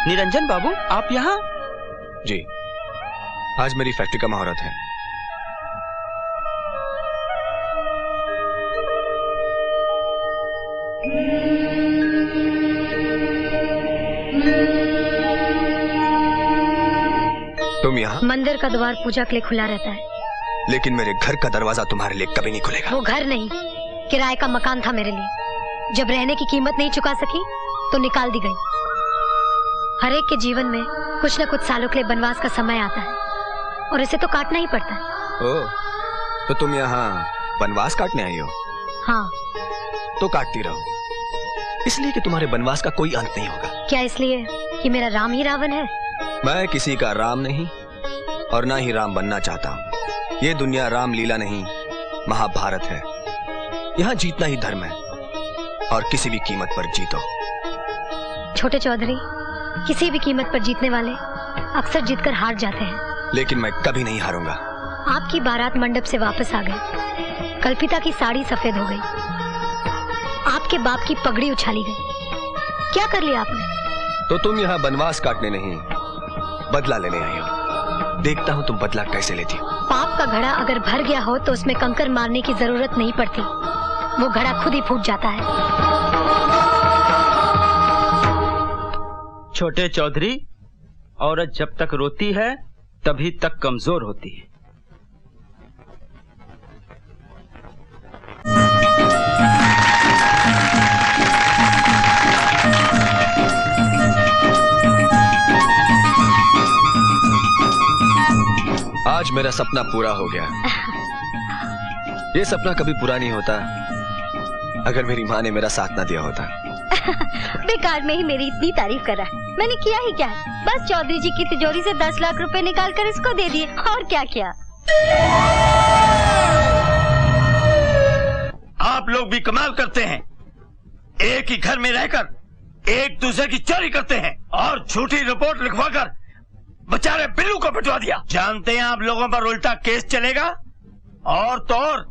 निरंजन बाबू, आप यहाँ? जी, आज मेरी फैक्ट्री का मुहूर्त है। तुम यहाँ? मंदिर का द्वार पूजा के लिए खुला रहता है, लेकिन मेरे घर का दरवाजा तुम्हारे लिए कभी नहीं खुलेगा। वो घर नहीं, किराए का मकान था मेरे लिए। जब रहने की कीमत नहीं चुका सकी तो निकाल दी गई। हर एक के जीवन में कुछ न कुछ सालों के लिए बनवास का समय आता है और इसे तो काटना ही पड़ता है। ओह, तो तुम यहाँ बनवास काटने आई हो? हाँ। तो काटती रहो, इसलिए कि तुम्हारे बनवास का कोई अंत नहीं होगा। क्या इसलिए कि मेरा राम ही रावण है? मैं किसी का राम नहीं और ना ही राम बनना चाहता हूँ। ये दुनिया रामलीला नहीं, महाभारत है। यहाँ जीतना ही धर्म है और किसी भी कीमत पर जीतो। छोटे चौधरी, किसी भी कीमत पर जीतने वाले अक्सर जीतकर हार जाते हैं। लेकिन मैं कभी नहीं हारूंगा। आपकी बारात मंडप से वापस आ गई। कल्पिता की साड़ी सफेद हो गई। आपके बाप की पगड़ी उछाली गई। क्या कर लिया आपने? तो तुम यहाँ बनवास काटने नहीं, बदला लेने आई हो। देखता हूँ तुम बदला कैसे लेती हो। पाप का घड़ा अगर भर गया हो तो उसमें कंकर मारने की जरूरत नहीं पड़ती, वो घड़ा खुद ही फूट जाता है। छोटे चौधरी, औरत जब तक रोती है तभी तक कमजोर होती है। आज मेरा सपना पूरा हो गया। ये सपना कभी पूरा नहीं होता अगर मेरी माँ ने मेरा साथ ना दिया होता। बेकार में ही मेरी इतनी तारीफ कर रहा है। मैंने किया ही क्या? बस चौधरी जी की तिजोरी से 10 लाख रुपए निकाल कर इसको दे दिए, और क्या किया। आप लोग भी कमाल करते हैं। एक ही घर में रहकर एक दूसरे की चोरी करते हैं और झूठी रिपोर्ट लिखवाकर बेचारे बिल्लू को पिटवा दिया। जानते हैं आप लोगों पर उल्टा केस चलेगा और तो और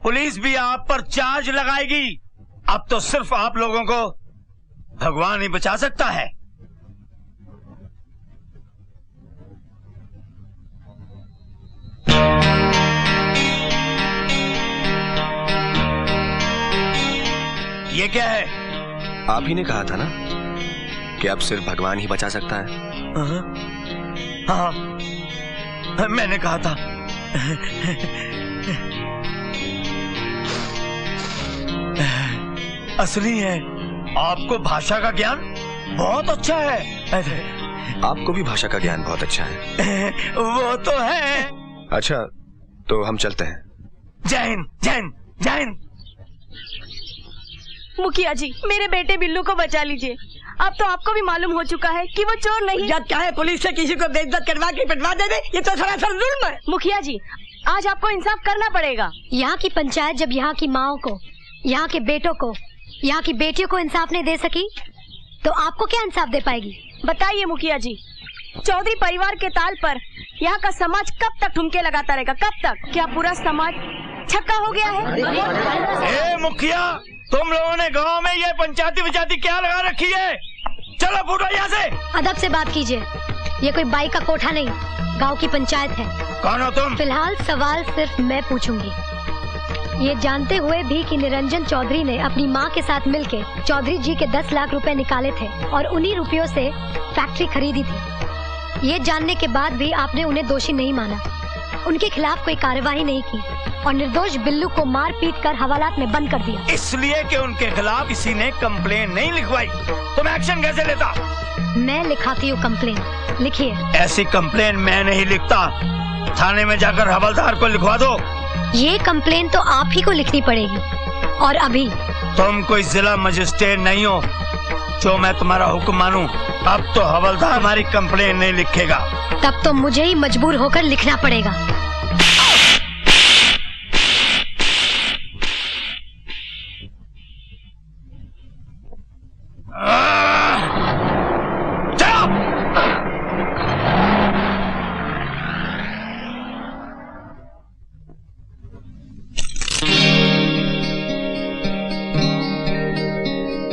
पुलिस भी आप पर चार्ज लगाएगी। अब तो सिर्फ आप लोगों को भगवान ही बचा सकता है। ये क्या है? आप ही ने कहा था ना कि अब सिर्फ भगवान ही बचा सकता है। हाँ, मैंने कहा था। असली है। आपको भाषा का ज्ञान बहुत अच्छा है। आपको भी भाषा का ज्ञान बहुत अच्छा है। वो तो है। अच्छा, तो हम चलते हैं। जय हिंद, जय हिंद, जय हिंद। मुखिया जी, मेरे बेटे बिल्लू को बचा लीजिए। अब तो आपको भी मालूम हो चुका है कि वो चोर नहीं। या क्या है, पुलिस से किसी को बेइज्जत करवा के पिटवा दे, ये तो सरासर जुल्म है। मुखिया जी, आज आपको इंसाफ करना पड़ेगा। यहाँ की पंचायत जब यहाँ की माओ को, यहाँ के बेटों को, यहाँ की बेटियों को इंसाफ नहीं दे सकी तो आपको क्या इंसाफ दे पाएगी? बताइए मुखिया जी, चौधरी परिवार के ताल पर यहाँ का समाज कब तक ठुमके लगाता रहेगा? कब तक? क्या पूरा समाज छक्का हो गया है? ए मुखिया, तुम लोगों ने गांव में ये पंचायती विचायती क्या लगा रखी है? चलो फूटो यहाँ से। अदब से बात कीजिए। ये कोई बाई का कोठा नहीं, गांव की पंचायत है। कौन हो तुम? फिलहाल सवाल सिर्फ मैं पूछूंगी। ये जानते हुए भी कि निरंजन चौधरी ने अपनी माँ के साथ मिलके चौधरी जी के 10 लाख रुपए निकाले थे और उन्हीं रुपयों से फैक्ट्री खरीदी थी, ये जानने के बाद भी आपने उन्हें दोषी नहीं माना, उनके खिलाफ कोई कार्यवाही नहीं की और निर्दोष बिल्लू को मार पीट कर हवालात में बंद कर दिया। इसलिए कि उनके खिलाफ किसी ने कंप्लेन नहीं लिखवाई। तुम एक्शन कैसे लेता? मैं लिखाती हूँ कंप्लेन, लिखिए। ऐसी कंप्लेन मैं नहीं लिखता, थाने में जाकर हवलदार को लिखवा दो। ये कंप्लेन तो आप ही को लिखनी पड़ेगी। और अभी तुम कोई जिला मजिस्ट्रेट नहीं हो जो मैं तुम्हारा हुक्म मानूं। अब तो हवलदार हमारी कंप्लेन नहीं लिखेगा। तब तो मुझे ही मजबूर होकर लिखना पड़ेगा।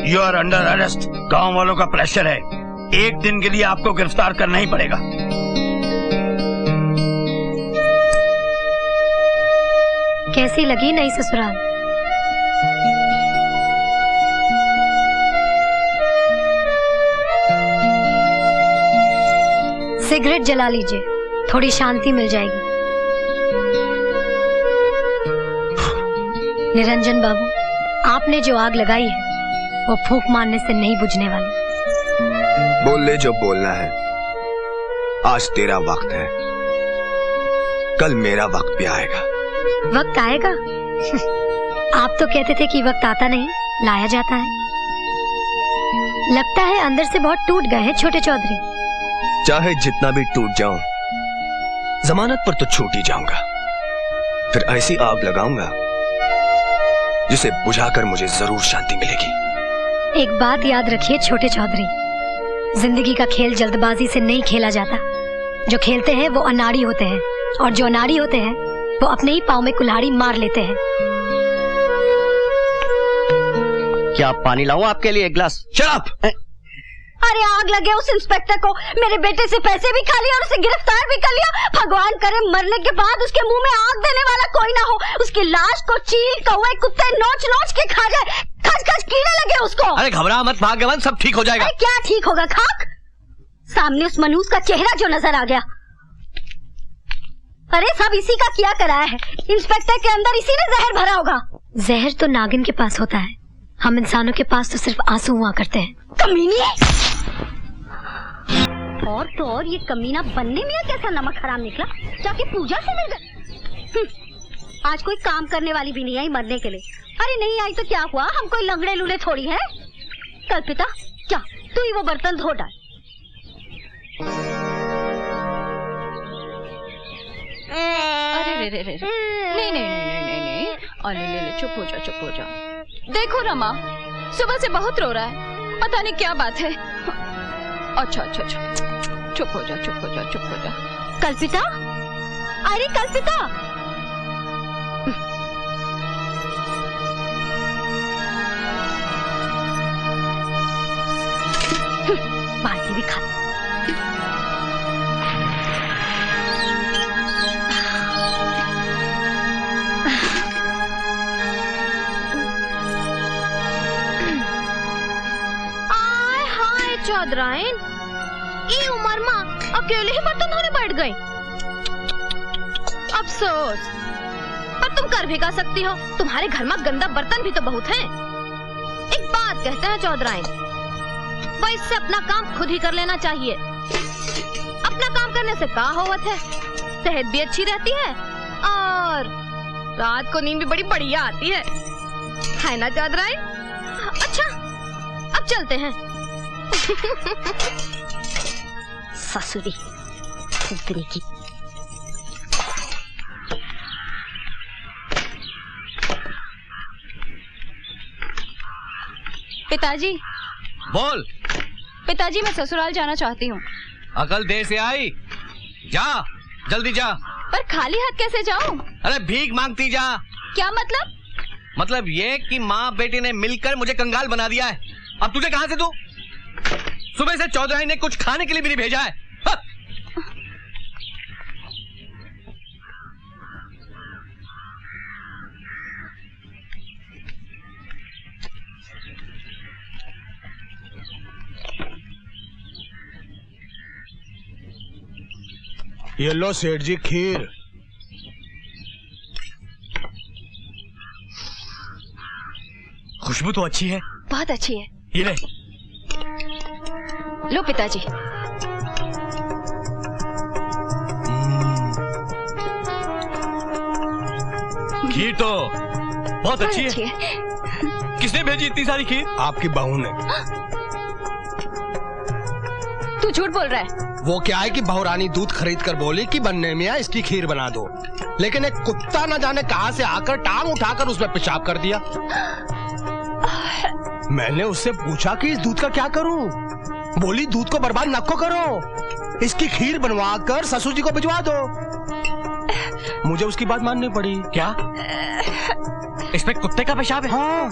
You are under arrest. गांव वालों का प्रेशर है, एक दिन के लिए आपको गिरफ्तार करना ही पड़ेगा। कैसी लगी नई ससुराल? सिगरेट जला लीजिए, थोड़ी शांति मिल जाएगी। निरंजन बाबू, आपने जो आग लगाई है वो फूंक मारने से नहीं बुझने वाली। बोल ले जो बोलना है। आज तेरा वक्त है, कल मेरा वक्त भी आएगा। वक्त आएगा? आप तो कहते थे कि वक्त आता नहीं, लाया जाता है। लगता है अंदर से बहुत टूट गए हैं छोटे चौधरी। चाहे जितना भी टूट जाऊं, जमानत पर तो छूट ही जाऊंगा। फिर ऐसी आग लगाऊंगा जिसे बुझाकर मुझे जरूर शांति मिलेगी। एक बात याद रखिए छोटे चौधरी, जिंदगी का खेल जल्दबाजी से नहीं खेला जाता। जो खेलते हैं वो अनाड़ी होते हैं, और जो अनाड़ी होते हैं वो अपने ही पाँव में कुल्हाड़ी मार लेते हैं। क्या पानी लाऊं आपके लिए एक गिलास? शराब। अरे आग लगे उस इंस्पेक्टर को, मेरे बेटे से पैसे भी खा लिए और उसे गिरफ्तार भी कर लिया। भगवान करे मरने के बाद उसके मुंह में आग देने वाला कोई ना हो। उसकी लाश को चील कौवे कुत्ते नोच नोच के खा जाए, खच खच कीड़े लगे उसको। अरे घबरा मत भाग्यवान, सब ठीक हो जाएगा। अरे क्या ठीक होगा खाक? सामने उस मनूस का चेहरा जो नजर आ गया। अरे सब इसी का किया कराया है। इंस्पेक्टर के अंदर इसी ने जहर भरा होगा। जहर तो नागिन के पास होता है, हम इंसानों के पास तो सिर्फ आंसू हुआ करते हैं। कमीनी! और तो और ये कमीना बनने में कैसा नमक हराम निकला, जाके पूजा से मिल गए। आज कोई काम करने वाली भी नहीं आई मरने के लिए। अरे नहीं आई तो क्या हुआ, हम कोई लंगड़े लूले थोड़ी है। कल्पिता क्या तू ही वो बर्तन धो डाल। अरे रे नहीं नहीं नहीं नहीं नहीं, अरे ले चुप हो जा चुप हो जा। देखो रमा सुबह से बहुत रो रहा है, पता नहीं क्या बात है। अच्छा अच्छा अच्छा, चुप हो जा चुप हो जा चुप हो जा। कल्पिता, अरे कल्पिता, बाल्टी भी खा। चौधराइन ई उम्र में अकेले ही बर्तन धोने बैठ गई। अफसोस, पर तुम कर भी का सकती हो, तुम्हारे घर में गंदा बर्तन भी तो बहुत हैं। एक बात कहते हैं चौधराइन, भाई इससे अपना काम खुद ही कर लेना चाहिए। अपना काम करने से क्या होवत है, सेहत भी अच्छी रहती है और रात को नींद भी बड़ी बढ़िया आती है ना चौधराइन? अच्छा अब चलते हैं। ससुरी उतरी की। पिताजी। बोल। पिताजी मैं ससुराल जाना चाहती हूँ। अकल देर से आई, जा जल्दी जा। पर खाली हाथ कैसे जाऊँ? अरे भीख मांगती जा। क्या मतलब? मतलब ये कि माँ बेटी ने मिलकर मुझे कंगाल बना दिया है। अब तुझे कहाँ से दूं? सुबह से चौधरी ने कुछ खाने के लिए भी नहीं भेजा है। हाँ। ये लो सेठ जी खीर। खुशबू तो अच्छी है। बहुत अच्छी है। ये ले। लो पिताजी। खीर तो बहुत अच्छी है। किसने भेजी इतनी सारी खीर? आपकी बहू ने। तू झूठ बोल रहा है। वो क्या है कि बहुरानी दूध खरीद कर बोली कि बनने में है इसकी खीर बना दो, लेकिन एक कुत्ता न जाने कहां से आकर टांग उठाकर उसमें पेशाब कर दिया। मैंने उससे पूछा कि इस दूध का क्या करूं? बोली दूध को बर्बाद नको करो, इसकी खीर बनवा कर ससुर जी को भिजवा दो। मुझे उसकी बात माननी पड़ी। क्या इसमें कुत्ते का पेशाब है? हाँ।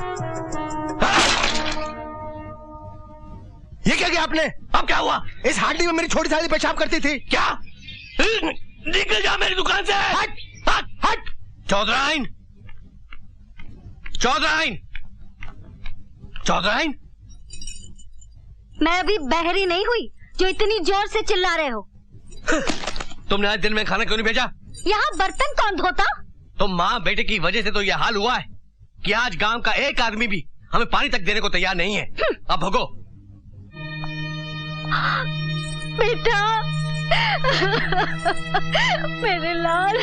आपने? अब क्या हुआ? इस हांडी में मेरी छोटी साली पेशाब करती थी। क्या? निकल जा मेरी दुकान से। हट हट हट। चौधराइन, चौधराइन, चौधराइन, मैं अभी बहरी नहीं हुई जो इतनी जोर से चिल्ला रहे हो। तुमने आज दिन में खाना क्यों नहीं भेजा? यहाँ बर्तन कौन धोता? तो माँ बेटे की वजह से तो यह हाल हुआ है कि आज गांव का एक आदमी भी हमें पानी तक देने को तैयार नहीं है। अब भगो। बेटा, मेरे लाल।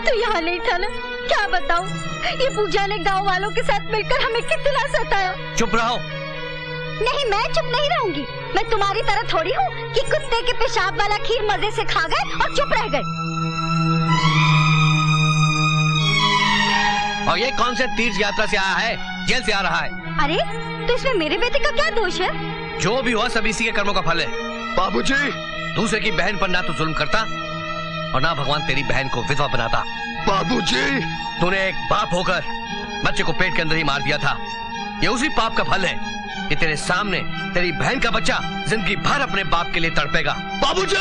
तो यहाँ नहीं था ना? क्या बताऊं, ये पूजा ने गांव वालों के साथ मिलकर हमें कितना सताया। चुप रहो। नहीं, मैं चुप नहीं रहूंगी। मैं तुम्हारी तरह थोड़ी हूँ कि कुत्ते के पेशाब वाला खीर मजे से खा गए और चुप रह गए। और ये कौन से तीर्थ यात्रा से आया है, जेल से आ रहा है? अरे, तो इसमें मेरे बेटे का क्या दोष है? जो भी हुआ सब इसी के कर्मों का फल है। बाबूजी, दूसरे की बहन पर ना तो जुल्म करता और ना भगवान तेरी बहन को विधवा बनाता। बाबूजी, तूने एक बाप होकर बच्चे को पेट के अंदर ही मार दिया था। ये उसी पाप का फल है कि तेरे सामने तेरी बहन का बच्चा जिंदगी भर अपने बाप के लिए तड़पेगा। बाबूजी!